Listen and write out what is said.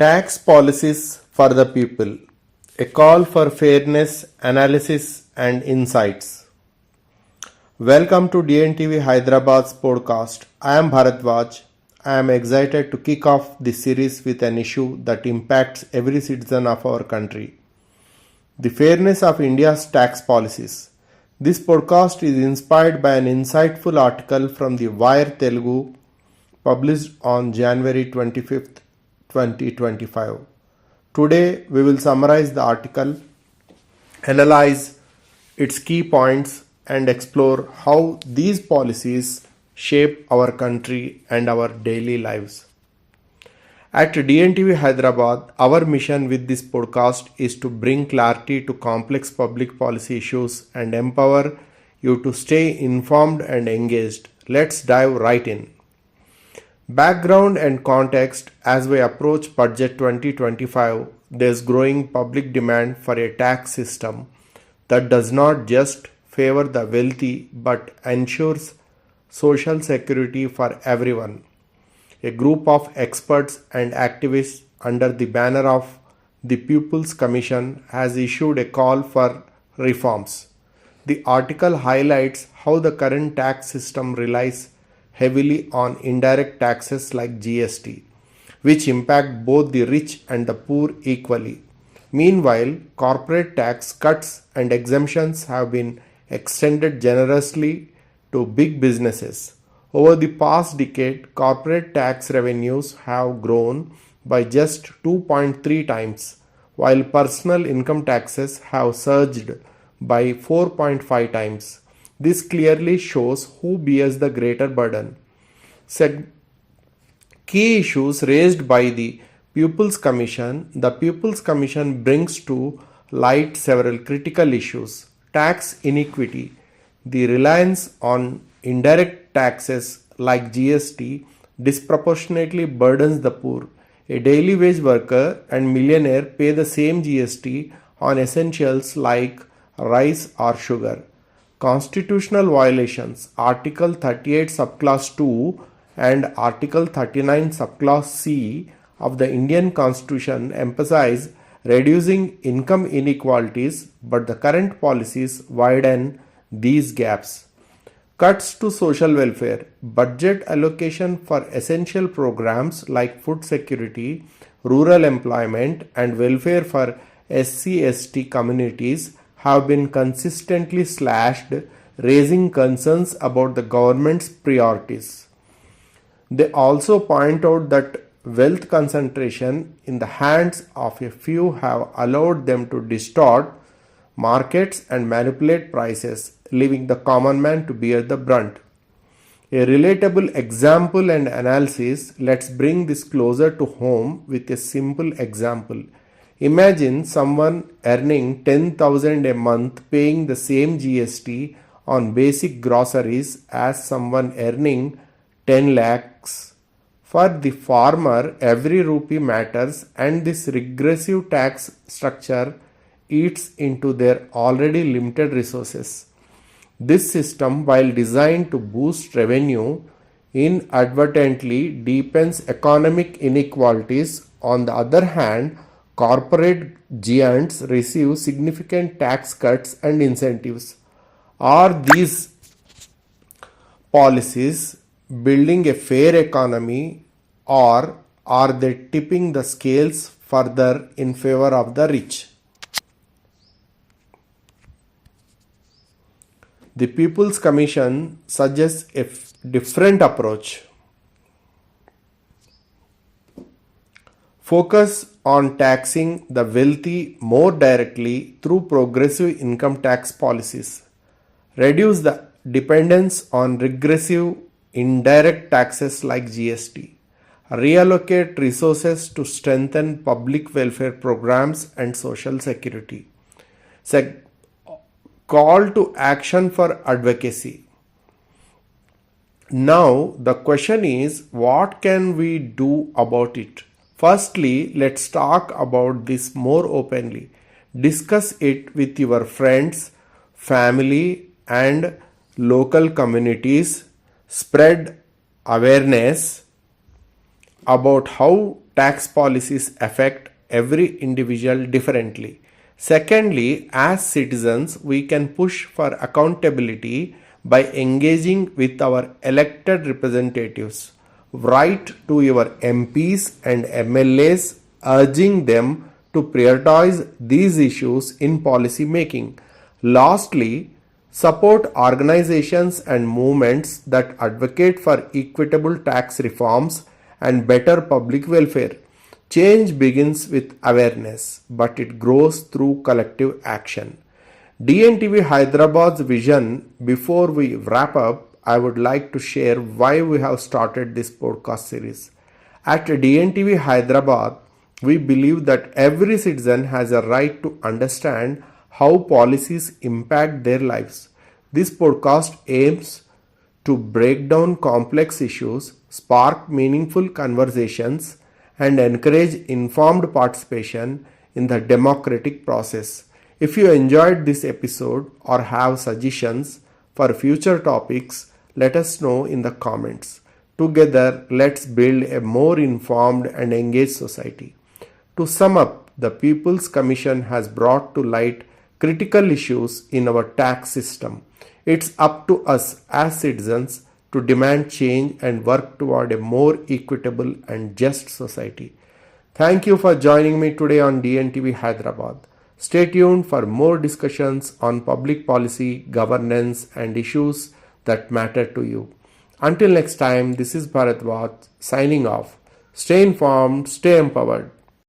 Tax policies for the people. A call for fairness, analysis, and insights. Welcome to DNTV Hyderabad's podcast. I am Bharadwaj. I am excited to kick off this series with an issue that impacts every citizen of our country: the fairness of India's tax policies. This podcast is inspired by an insightful article from the Wire Telugu published on January 25th, 2025. Today, we will summarize the article, analyze its key points, and explore how these policies shape our country and our daily lives. At DNTV Hyderabad, our mission with this podcast is to bring clarity to complex public policy issues and empower you to stay informed and engaged. Let's dive right in. Background and context: as we approach Budget 2025, there's growing public demand for a tax system that does not just favor the wealthy but ensures social security for everyone. A group of experts and activists under the banner of the People's Commission has issued a call for reforms. The article highlights how the current tax system relies heavily on indirect taxes like GST, which impact both the rich and the poor equally. Meanwhile, corporate tax cuts and exemptions have been extended generously to big businesses. Over the past decade, corporate tax revenues have grown by just 2.3 times, while personal income taxes have surged by 4.5 times. This clearly shows who bears the greater burden. Key issues raised by the People's Commission. The People's Commission brings to light several critical issues. Tax inequity. The reliance on indirect taxes like GST disproportionately burdens the poor. A daily wage worker and millionaire pay the same GST on essentials like rice or sugar. Constitutional violations. Article 38 subclass 2 and Article 39 subclass C of the Indian Constitution emphasize reducing income inequalities, but the current policies widen these gaps. Cuts to social welfare. Budget allocation for essential programs like food security, rural employment, and welfare for SC/ST communities have been consistently slashed, raising concerns about the government's priorities. They also point out that wealth concentration in the hands of a few have allowed them to distort markets and manipulate prices, leaving the common man to bear the brunt. A relatable example and analysis. Let's bring this closer to home with a simple example. Imagine someone earning 10,000 a month paying the same GST on basic groceries as someone earning 10 lakhs. For the former, every rupee matters, and this regressive tax structure eats into their already limited resources. This system, while designed to boost revenue, inadvertently deepens economic inequalities. On the other hand, corporate giants receive significant tax cuts and incentives. Are these policies building a fair economy, or are they tipping the scales further in favor of the rich? The People's Commission suggests a different approach. Focus on taxing the wealthy more directly through progressive income tax policies. Reduce the dependence on regressive indirect taxes like GST. Reallocate resources to strengthen public welfare programs and social security. Call to action for advocacy. Now, the question is, what can we do about it? Firstly, let's talk about this more openly. Discuss it with your friends, family, and local communities. Spread awareness about how tax policies affect every individual differently. Secondly, as citizens, we can push for accountability by engaging with our elected representatives. Write to your MPs and MLAs urging them to prioritize these issues in policy making. Lastly, support organizations and movements that advocate for equitable tax reforms and better public welfare. Change begins with awareness, but it grows through collective action. DNTV Hyderabad's vision. Before we wrap up, I would like to share why we have started this podcast series. At DNTV Hyderabad, we believe that every citizen has a right to understand how policies impact their lives. This podcast aims to break down complex issues, spark meaningful conversations, and encourage informed participation in the democratic process. If you enjoyed this episode or have suggestions for future topics, let us know in the comments. Together, let's build a more informed and engaged society. To sum up, the People's Commission has brought to light critical issues in our tax system. It's up to us as citizens to demand change and work toward a more equitable and just society. Thank you for joining me today on DNTV Hyderabad. Stay tuned for more discussions on public policy, governance, and issues that matter to you. Until next time, this is Bharadwaj signing off. Stay informed, stay empowered.